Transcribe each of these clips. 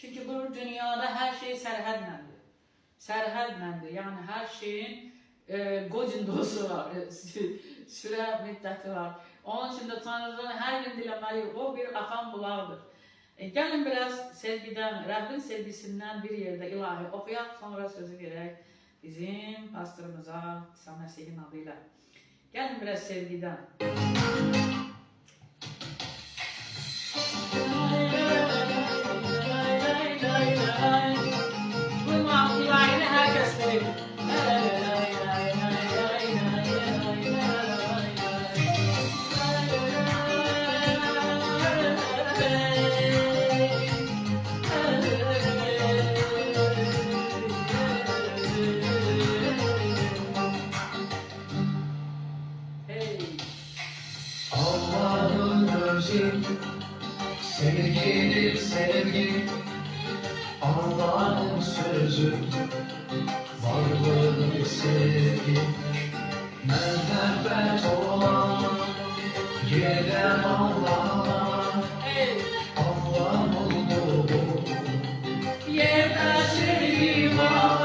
Çünkü bu dünyada her şey sərhədləndir. Sərhədləndir. Yəni hər şeyin godin dozu var, süre müddəti var. Onun için de Tanrı'dan her gün dilemeliyiz. O bir akan bulağıdır. Gelin biraz sevgiden, Rabbin sevgisinden bir yerde ilahi okuyaq, sonra sözü verək bizim pastorumuza İsa Mesih'in adıyla. Gelin biraz sevgiden. Bu ilahi herkes bilir. Sevgidir sevgi, Allah'ın sözü, varlığı sevgi, merhamet olan, yerden Allah'a, Allah oldu. Yerde sevgi var,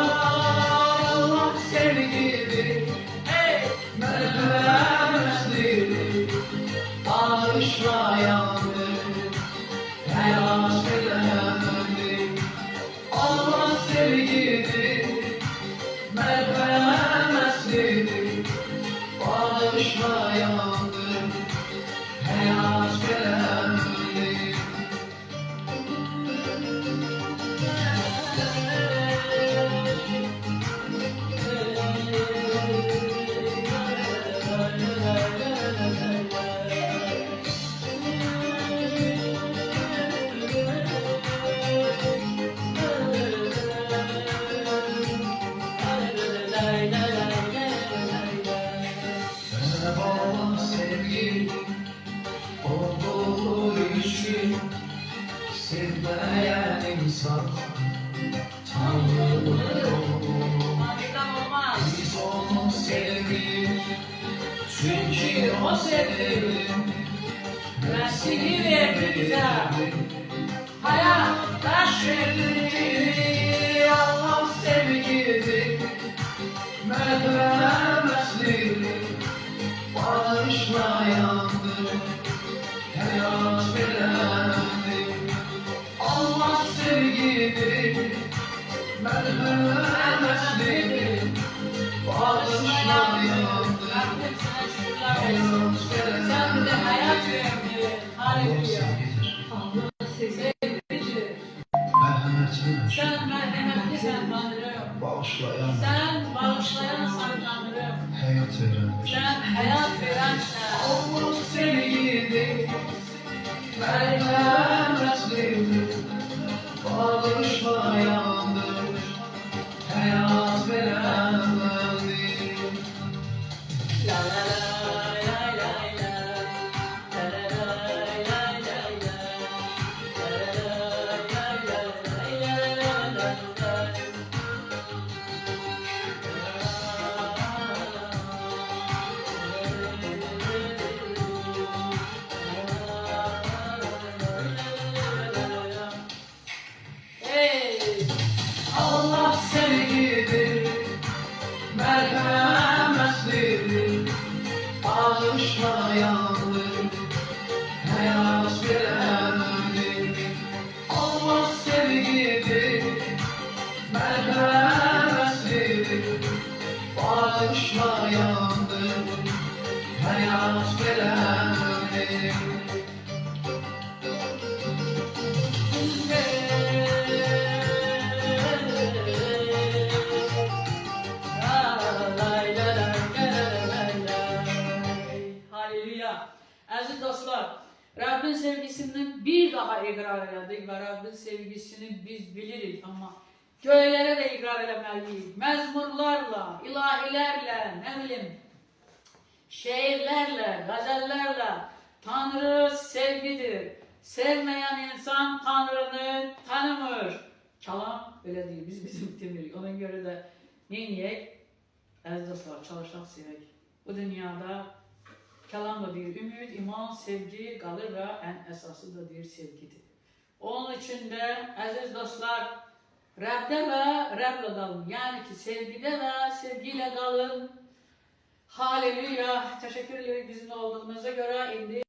Allah sevgidir, merhametlidir, bağışlayandır. Allah sevgidir, merhametlidir, bağışlayandır, hayat verendir. Sevmeyen insan Tanrı'nın biz onu sevdik, çünkü o sevdi, Mesih'i verdi bize, hayat verdi. Allah sevgidir, merhametlidir, bağışlayandır, hayat verendir. Allah sevgidir, merhametlidir, bağışlayandır, hayat verendir. Sen bize hayat verdin. Haleluya. Allah Sevgilidir. merhametlidir, Sen merhametlisin Tanrım. bağışlayan, Sen bağışlayansan Tanrım. hayat verendir. Sen hayat verensen. Allah sevgidir, merhametlidir, bağışlayandır, hayat verendir. La la la la la la. La la la la la la. La la la la la la. Allah sevgidir, merhametlidir, bağışlayandır, hayat verendir. Allah sevgidir, merhametlidir, bağışlayandır, hayat verendir. Haleluya. Aziz dostlar, Rabbin sevgisini bir daha ikrar elədik ve Rabbin sevgisini biz bilirik ama göylere de ikrar eləmeliyiz. Mezmurlarla, ilahilerle, ne bileyim, şiirlerle, gazellerle Tanrı sevgidir. Sevmeyen insan Tanrı'nı tanımır. Çalan öyle değil, biz bizim demirik. Ona göre de neyiniyek? Aziz dostlar, çalışaq sevək. Bu dünyada kalan da deyir, ümid, iman, sevgi qalır və ən əsası da deyir sevgidir. Onun için de aziz dostlar, Rəbdə və Rəblə qalın. Yəni ki, sevgidə və sevgiyle kalın. Haleluya. Teşekkür ederim bizimle olduğunuza göre. İndi